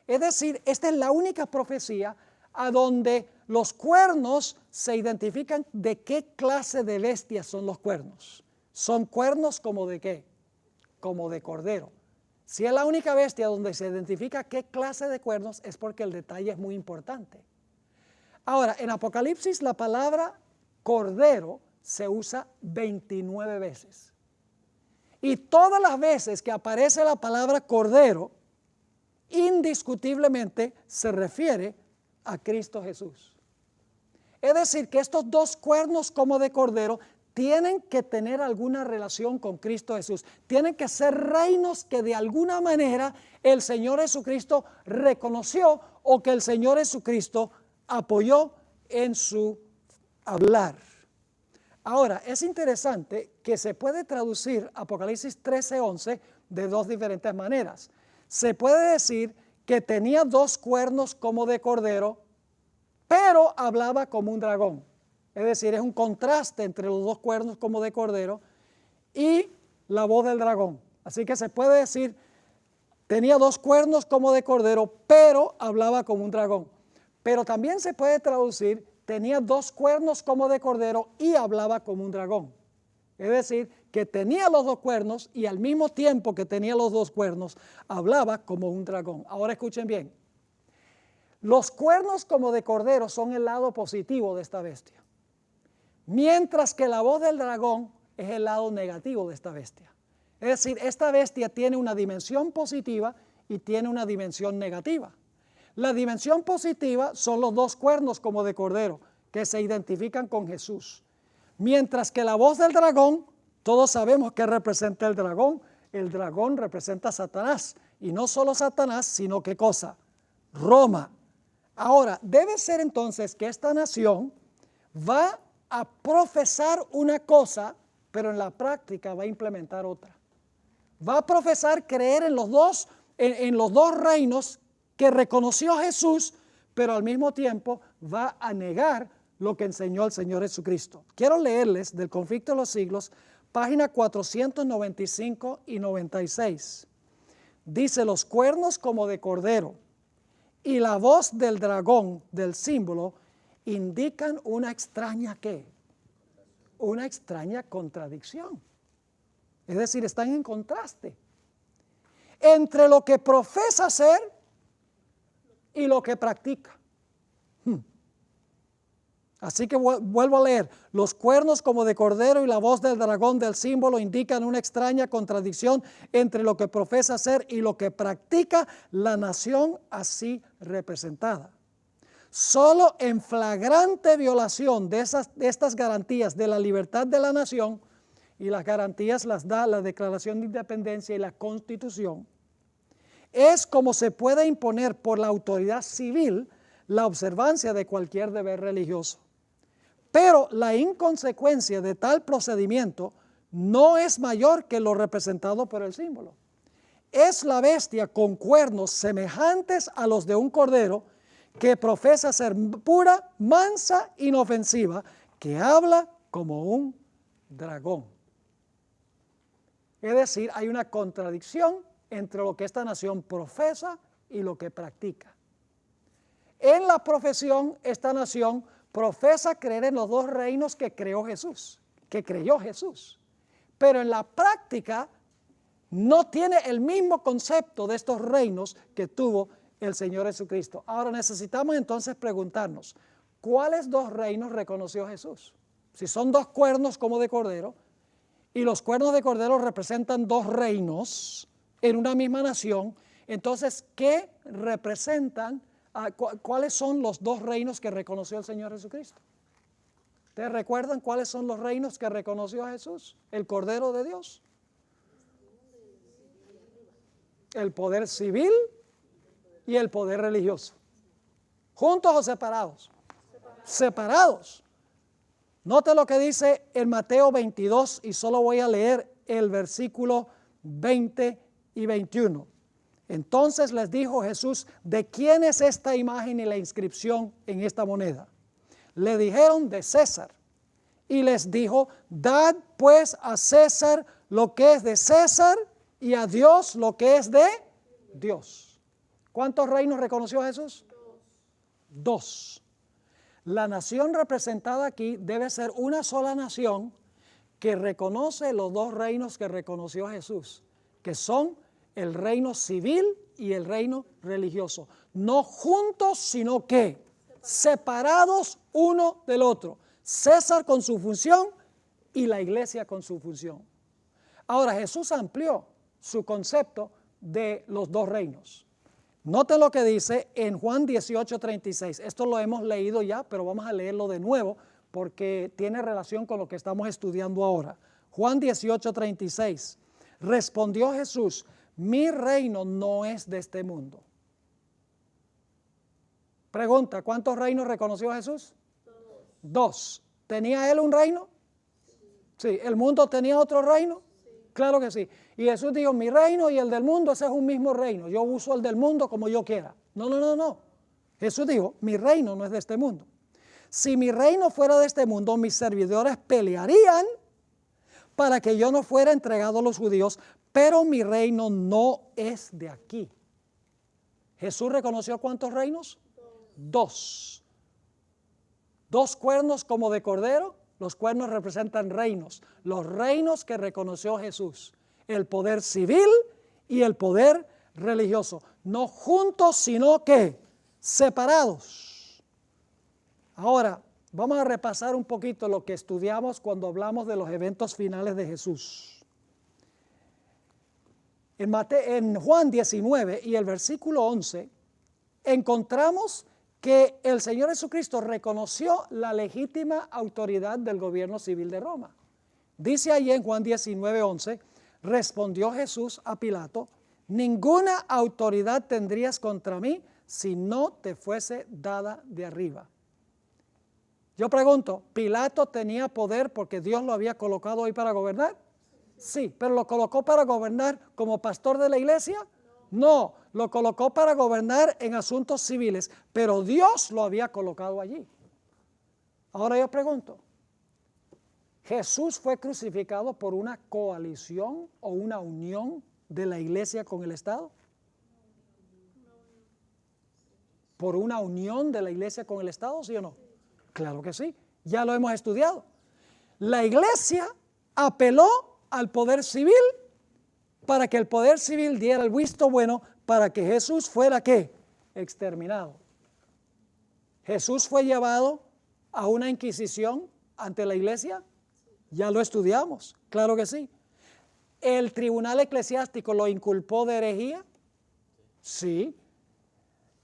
Es decir, esta es la única profecía a donde Los cuernos se identifican de qué clase de bestia son los cuernos. Son cuernos como de qué, como de cordero. Si es la única bestia donde se identifica qué clase de cuernos, es porque el detalle es muy importante. Ahora, en Apocalipsis la palabra cordero se usa 29 veces. Y todas las veces que aparece la palabra cordero, indiscutiblemente se refiere a Cristo Jesús. Es decir, que estos dos cuernos como de cordero tienen que tener alguna relación con Cristo Jesús. Tienen que ser reinos que de alguna manera el Señor Jesucristo reconoció o que el Señor Jesucristo apoyó en su hablar. Ahora, es interesante que se puede traducir Apocalipsis 13:11 de dos diferentes maneras. Se puede decir que tenía dos cuernos como de cordero, pero hablaba como un dragón. Es decir, es un contraste entre los dos cuernos como de cordero y la voz del dragón. Así que se puede decir, tenía dos cuernos como de cordero, pero hablaba como un dragón. Pero también se puede traducir, tenía dos cuernos como de cordero y hablaba como un dragón. Es decir, que tenía los dos cuernos y al mismo tiempo que tenía los dos cuernos, hablaba como un dragón. Ahora escuchen bien. Los cuernos como de cordero son el lado positivo de esta bestia, mientras que la voz del dragón es el lado negativo de esta bestia. Es decir, esta bestia tiene una dimensión positiva y tiene una dimensión negativa. La dimensión positiva son los dos cuernos como de cordero que se identifican con Jesús. Mientras que la voz del dragón, todos sabemos que representa el dragón. El dragón representa a Satanás. Y no solo Satanás, sino ¿qué cosa? Roma. Ahora, debe ser entonces que esta nación va a profesar una cosa, pero en la práctica va a implementar otra. Va a profesar creer en los dos reinos que reconoció Jesús, pero al mismo tiempo va a negar lo que enseñó el Señor Jesucristo. Quiero leerles del Conflicto de los Siglos, página 495 y 96. Dice, los cuernos como de cordero y la voz del dragón, del símbolo, indican una extraña ¿qué? Una extraña contradicción. Es decir, están en contraste entre lo que profesa ser y lo que practica. Así que vuelvo a leer. Los cuernos como de cordero y la voz del dragón del símbolo indican una extraña contradicción entre lo que profesa ser y lo que practica la nación así representada. Solo en flagrante violación de estas garantías de la libertad de la nación, y las garantías las da la Declaración de Independencia y la Constitución, es como se puede imponer por la autoridad civil la observancia de cualquier deber religioso. Pero la inconsecuencia de tal procedimiento no es mayor que lo representado por el símbolo. Es la bestia con cuernos semejantes a los de un cordero que profesa ser pura, mansa, inofensiva, que habla como un dragón. Es decir, hay una contradicción entre lo que esta nación profesa y lo que practica. En la profesión, esta nación profesa creer en los dos reinos que creyó Jesús. Pero en la práctica no tiene el mismo concepto de estos reinos que tuvo el Señor Jesucristo. Ahora necesitamos entonces preguntarnos, ¿cuáles dos reinos reconoció Jesús? Si son dos cuernos como de cordero, y los cuernos de cordero representan dos reinos en una misma nación, entonces, ¿qué representan? ¿Cuáles son los dos reinos que reconoció el Señor Jesucristo? ¿Ustedes recuerdan cuáles son los reinos que reconoció Jesús? El Cordero de Dios. El poder civil y el poder religioso. ¿Juntos o separados? Separados. Note lo que dice en Mateo 22 y solo voy a leer el versículo 20 y 21. Entonces les dijo Jesús, ¿de quién es esta imagen y la inscripción en esta moneda? Le dijeron, de César. Y les dijo, dad pues a César lo que es de César y a Dios lo que es de Dios. ¿Cuántos reinos reconoció Jesús? Dos. La nación representada aquí debe ser una sola nación que reconoce los dos reinos que reconoció Jesús, que son el reino civil y el reino religioso. No juntos, sino que separados uno del otro. César con su función y la iglesia con su función. Ahora Jesús amplió su concepto de los dos reinos. Noten lo que dice en Juan 18:36. Esto lo hemos leído ya, pero vamos a leerlo de nuevo porque tiene relación con lo que estamos estudiando ahora. Juan 18:36. Respondió Jesús: mi reino no es de este mundo. Pregunta, ¿cuántos reinos reconoció Jesús? Dos. ¿Tenía él un reino? Sí. ¿El mundo tenía otro reino? Claro que sí. Y Jesús dijo, mi reino y el del mundo, ese es un mismo reino. Yo uso el del mundo como yo quiera. No. Jesús dijo, mi reino no es de este mundo. Si mi reino fuera de este mundo, mis servidores pelearían para que yo no fuera entregado a los judíos, pero mi reino no es de aquí. ¿Jesús reconoció cuántos reinos? Dos. Dos cuernos como de cordero. Los cuernos representan reinos. Los reinos que reconoció Jesús. El poder civil y el poder religioso. No juntos, sino que separados. Ahora, vamos a repasar un poquito lo que estudiamos cuando hablamos de los eventos finales de Jesús. En Juan 19 y el versículo 11, encontramos que el Señor Jesucristo reconoció la legítima autoridad del gobierno civil de Roma. Dice allí en Juan 19:11, respondió Jesús a Pilato, ninguna autoridad tendrías contra mí si no te fuese dada de arriba. Yo pregunto, ¿Pilato tenía poder porque Dios lo había colocado ahí para gobernar? Sí, pero ¿lo colocó para gobernar como pastor de la iglesia? No, lo colocó para gobernar en asuntos civiles, pero Dios lo había colocado allí. Ahora yo pregunto, ¿Jesús fue crucificado por una coalición o una unión de la iglesia con el Estado? ¿Por una unión de la iglesia con el Estado, sí o no? Claro que sí, ya lo hemos estudiado. La iglesia apeló al poder civil para que el poder civil diera el visto bueno para que Jesús fuera, ¿qué? Exterminado. Jesús fue llevado a una inquisición ante la iglesia. Ya lo estudiamos, claro que sí. ¿El tribunal eclesiástico lo inculpó de herejía? Sí.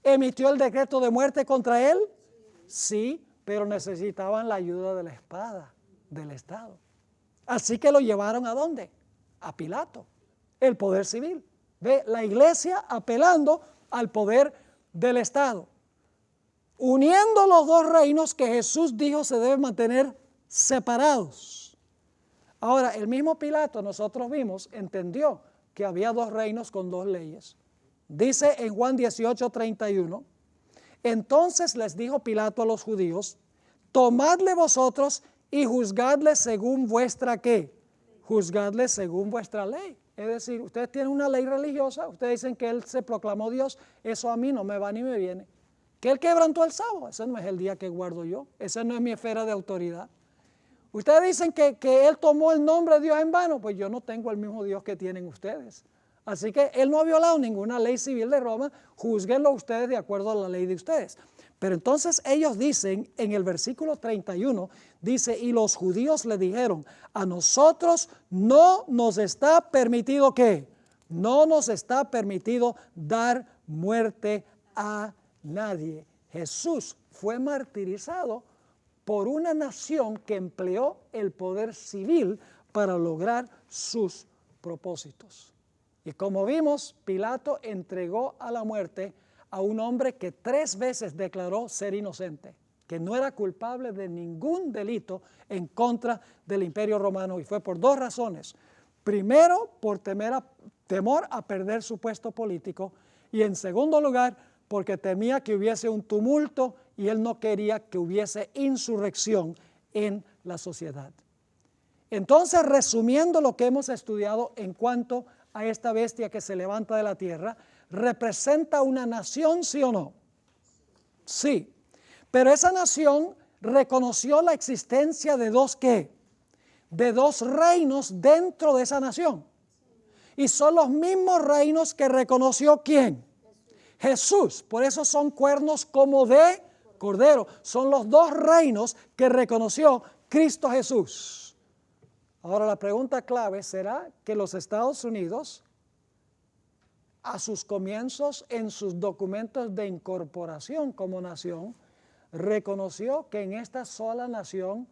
¿Emitió el decreto de muerte contra él? Sí, pero necesitaban la ayuda de la espada del Estado. Así que lo llevaron ¿a dónde? A Pilato, el poder civil. Ve, la iglesia apelando al poder del Estado, uniendo los dos reinos que Jesús dijo se deben mantener separados. Ahora, el mismo Pilato, nosotros vimos, entendió que había dos reinos con dos leyes. Dice en Juan 18:31, entonces les dijo Pilato a los judíos, tomadle vosotros y juzgadle según vuestra ¿qué? Juzgadle según vuestra ley. Es decir, ustedes tienen una ley religiosa, ustedes dicen que Él se proclamó Dios, eso a mí no me va ni me viene. Que Él quebrantó el sábado, ese no es el día que guardo yo, esa no es mi esfera de autoridad. Ustedes dicen que Él tomó el nombre de Dios en vano, pues yo no tengo el mismo Dios que tienen ustedes. Así que Él no ha violado ninguna ley civil de Roma, júzguenlo ustedes de acuerdo a la ley de ustedes. Pero entonces ellos dicen, en el versículo 31, dice, y los judíos le dijeron, a nosotros no nos está permitido, ¿qué? No nos está permitido dar muerte a nadie. Jesús fue martirizado por una nación que empleó el poder civil para lograr sus propósitos. Y como vimos, Pilato entregó a la muerte a un hombre que 3 veces declaró ser inocente, que no era culpable de ningún delito en contra del Imperio Romano, y fue por 2 razones. Primero, por temor a perder su puesto político, y en segundo lugar, porque temía que hubiese un tumulto y él no quería que hubiese insurrección en la sociedad. Entonces, resumiendo lo que hemos estudiado en cuanto a esta bestia que se levanta de la tierra, ¿representa una nación, sí o no? Sí, Pero esa nación reconoció la existencia de dos ¿qué? De dos reinos dentro de esa nación. Y son los mismos reinos que reconoció ¿quién? Jesús. Por eso son cuernos como de cordero. Son los dos reinos que reconoció Cristo Jesús. Ahora la pregunta clave será que los Estados Unidos, a sus comienzos en sus documentos de incorporación como nación, reconoció que en esta sola nación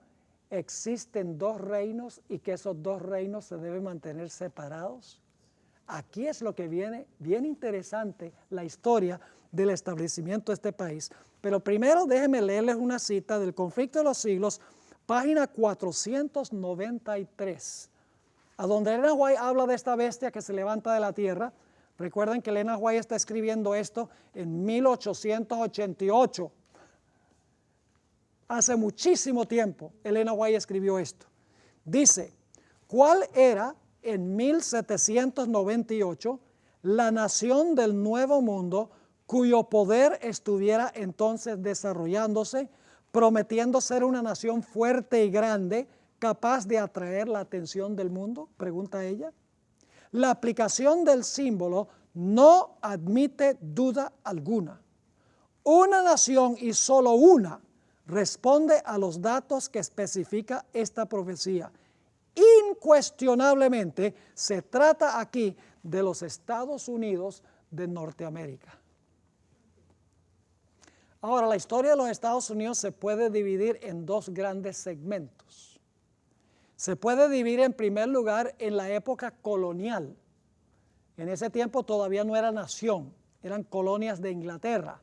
existen dos reinos y que esos dos reinos se deben mantener separados. Aquí es lo que viene bien interesante, la historia del establecimiento de este país. Pero primero déjenme leerles una cita del Conflicto de los Siglos, página 493, a donde Elena White habla de esta bestia que se levanta de la tierra. Recuerden que Elena White está escribiendo esto en 1888. Hace muchísimo tiempo Elena White escribió esto. Dice, ¿cuál era en 1798 la nación del Nuevo Mundo cuyo poder estuviera entonces desarrollándose, prometiendo ser una nación fuerte y grande, capaz de atraer la atención del mundo? Pregunta ella. La aplicación del símbolo no admite duda alguna. Una nación y solo una responde a los datos que especifica esta profecía. Incuestionablemente se trata aquí de los Estados Unidos de Norteamérica. Ahora, la historia de los Estados Unidos se puede dividir en dos grandes segmentos. Se puede dividir en primer lugar en la época colonial. En ese tiempo todavía no era nación, eran colonias de Inglaterra.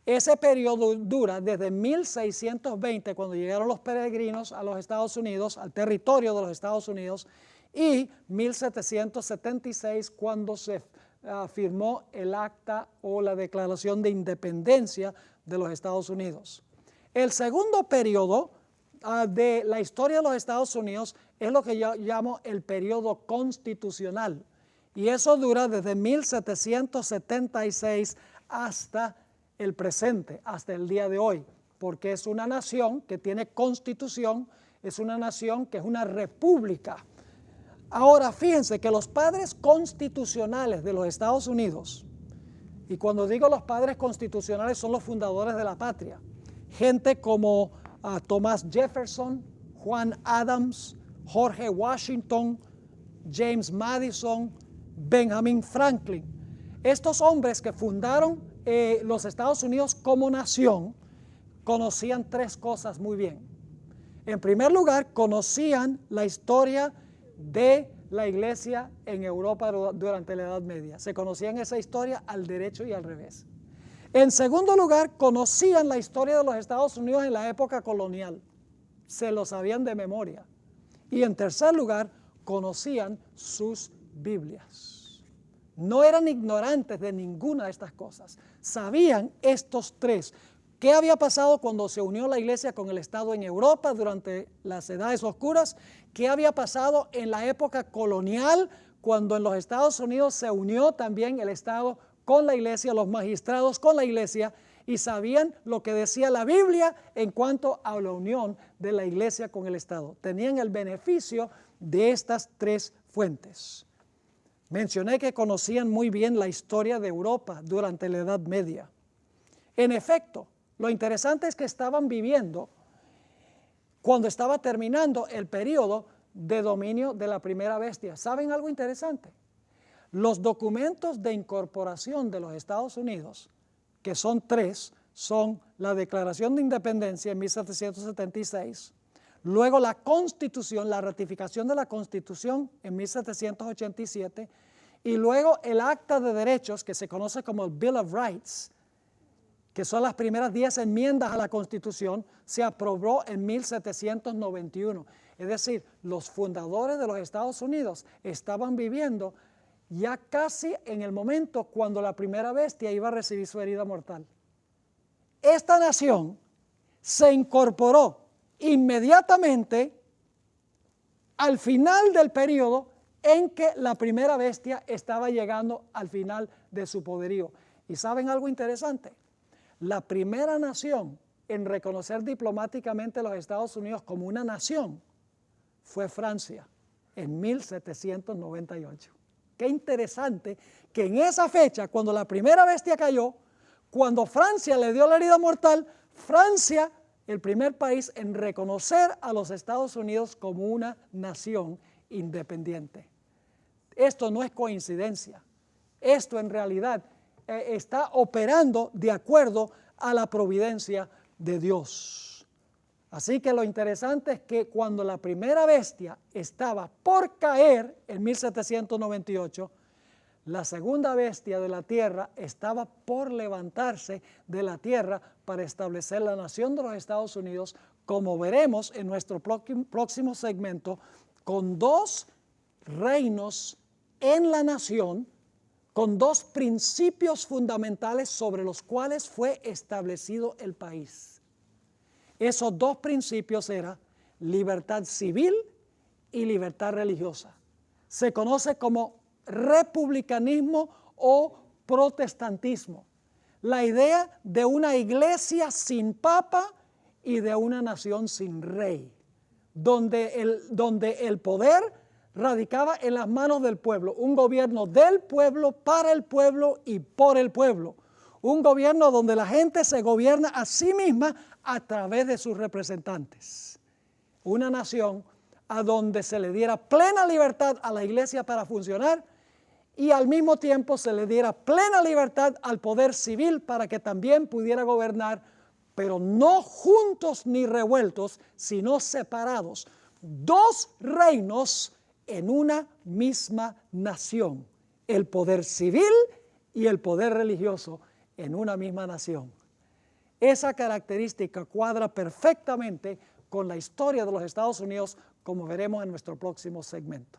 Ese periodo dura desde 1620, cuando llegaron los peregrinos a los Estados Unidos, al territorio de los Estados Unidos, y 1776, cuando se firmó el acta o la declaración de independencia de los Estados Unidos. El segundo periodo de la historia de los Estados Unidos es lo que yo llamo el periodo constitucional, y eso dura desde 1776 hasta el presente, hasta el día de hoy, porque es una nación que tiene constitución, es una nación que es una república. Ahora, fíjense que los padres constitucionales de los Estados Unidos, y cuando digo los padres constitucionales son los fundadores de la patria, gente como Thomas Jefferson, Juan Adams, George Washington, James Madison, Benjamin Franklin. Estos hombres que fundaron los Estados Unidos como nación conocían tres cosas muy bien. En primer lugar, conocían la historia de la iglesia en Europa durante la Edad Media. Se conocían esa historia al derecho y al revés. En segundo lugar, conocían la historia de los Estados Unidos en la época colonial. Se lo sabían de memoria. Y en tercer lugar, conocían sus Biblias. No eran ignorantes de ninguna de estas cosas. Sabían estos tres. ¿Qué había pasado cuando se unió la iglesia con el Estado en Europa durante las edades oscuras? ¿Qué había pasado en la época colonial cuando en los Estados Unidos se unió también el Estado con la iglesia, los magistrados con la iglesia? Y sabían lo que decía la Biblia en cuanto a la unión de la iglesia con el Estado. Tenían el beneficio de estas tres fuentes. Mencioné que conocían muy bien la historia de Europa durante la Edad Media. En efecto, lo interesante es que estaban viviendo cuando estaba terminando el periodo de dominio de la primera bestia. ¿Saben algo interesante? Los documentos de incorporación de los Estados Unidos, que son tres, son la Declaración de Independencia en 1776, luego la Constitución, la ratificación de la Constitución en 1787, y luego el Acta de Derechos, que se conoce como el Bill of Rights, que son las primeras 10 enmiendas a la Constitución, se aprobó en 1791. Es decir, los fundadores de los Estados Unidos estaban viviendo ya casi en el momento cuando la primera bestia iba a recibir su herida mortal. Esta nación se incorporó inmediatamente al final del periodo en que la primera bestia estaba llegando al final de su poderío. ¿Y saben algo interesante? La primera nación en reconocer diplomáticamente a los Estados Unidos como una nación fue Francia en 1798. Qué interesante que en esa fecha, cuando la primera bestia cayó, cuando Francia le dio la herida mortal, Francia, el primer país en reconocer a los Estados Unidos como una nación independiente. Esto no es coincidencia. Esto en realidad está operando de acuerdo a la providencia de Dios. Así que lo interesante es que cuando la primera bestia estaba por caer en 1798, la segunda bestia de la tierra estaba por levantarse de la tierra para establecer la nación de los Estados Unidos, como veremos en nuestro próximo segmento, con dos reinos en la nación, con dos principios fundamentales sobre los cuales fue establecido el país. Esos dos principios eran libertad civil y libertad religiosa. Se conoce como republicanismo o protestantismo. La idea de una iglesia sin papa y de una nación sin rey, donde el poder radicaba en las manos del pueblo, un gobierno del pueblo, para el pueblo y por el pueblo. Un gobierno donde la gente se gobierna a sí misma a través de sus representantes. Una nación a donde se le diera plena libertad a la iglesia para funcionar y al mismo tiempo se le diera plena libertad al poder civil para que también pudiera gobernar, pero no juntos ni revueltos, sino separados. Dos reinos en una misma nación, el poder civil y el poder religioso en una misma nación. Esa característica cuadra perfectamente con la historia de los Estados Unidos, como veremos en nuestro próximo segmento.